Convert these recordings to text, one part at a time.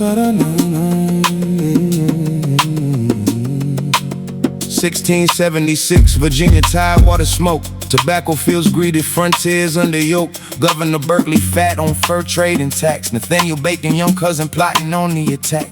1676, Virginia tidewater smoke. Tobacco fields greeted frontiers under yoke. Governor Berkeley fat on fur trade and tax. Nathaniel Bacon, young cousin plotting on the attack.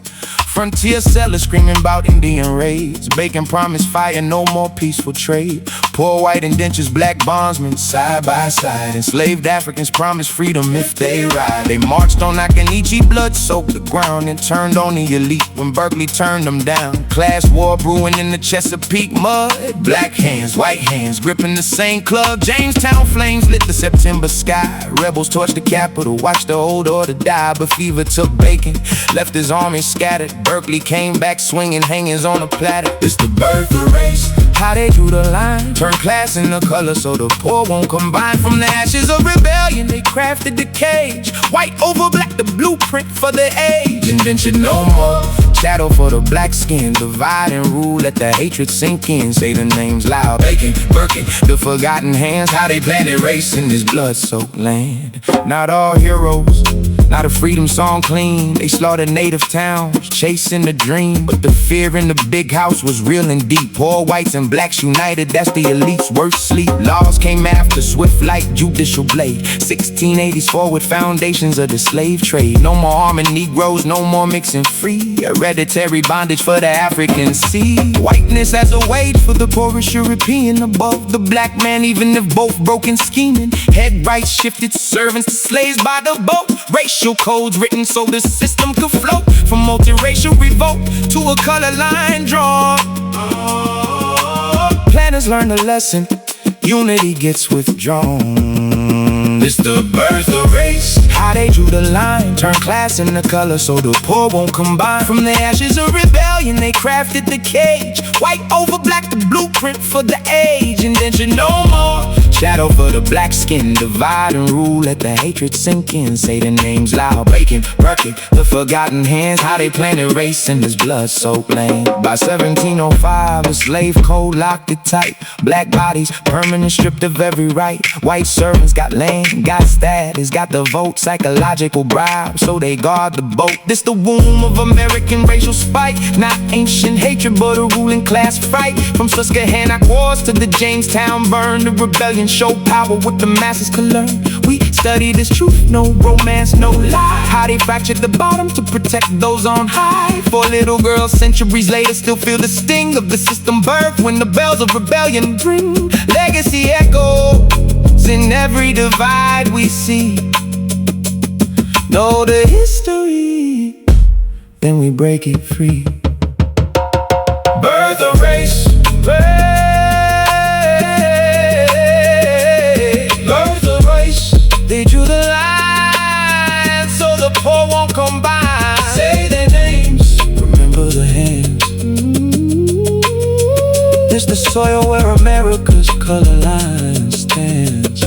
Frontier settlers screaming about Indian raids. Bacon promised fire, no more peaceful trade. Poor white indentures, black bondsmen side by side. Enslaved Africans promised freedom if they ride. They marched on Akanichi, blood soaked the ground, and turned on the elite when Berkeley turned them down. Class war brewing in the Chesapeake mud. Black hands, white hands, gripping the same club. Jamestown flames lit the September sky. Rebels torched the Capitol, watched the old order die. But fever took Bacon, left his army scattered. Berkeley came back swinging hangings on a platter. It's the birth of race, how they drew the line. Turn class into color so the poor won't combine. From the ashes of rebellion they crafted the cage. White over black, the blueprint for the age. Indentured no more, shadow for the black skin. Divide and rule, let the hatred sink in. Say the names loud, Bacon, Berkeley, the forgotten hands. How they planted race in this blood-soaked land. Not all heroes, not a freedom song clean. They slaughtered native towns, chasing the dream. But the fear in the big house was real and deep. Poor whites and blacks united, that's the elite's worst sleep. Laws came after, swift like judicial blade. 1680s forward foundations of the slave trade. No more arming Negroes, no more mixing free. Hereditary bondage for the African sea. Whiteness as a wage for the poorest European. Above the black man, even if both broken scheming. Head rights shifted servants to slaves by the boat. Racial codes written so the system could float. From multiracial revolt to a color line drawn. Planners learn the lesson, unity gets withdrawn. It's the birth of race, how they drew the line. Turn class into color so the poor won't combine. From the ashes of rebellion they crafted the cage. White over black, the blueprint for the age. Indentured no more, shadow for the black skin. Divide and rule, let the hatred sink in. Say the names loud, Bacon, Berkeley, the forgotten hands. How they planted race in this blood-soaked land. By 1705, the slave code locked it tight. Black bodies, permanent stripped of every right. White servants got land, got status, got the vote. Psychological bribe, so they guard the boat. This the womb of American racial spite. Not ancient hatred, but a ruling class fight. From Susquehanna wars to the Jamestown burn. The rebellion show power, what the masses can learn. We study this truth, no romance, no lie. How they fractured the bottom to protect those on high. For little girls centuries later still feel the sting of the system birth. When the bells of rebellion ring, legacy echoes in every divide we see. Know the history, then we break it free. Birth of race, birth of race. They drew the line so the poor won't combine. Say their names, remember the hands. It's the soil where America's color line stands.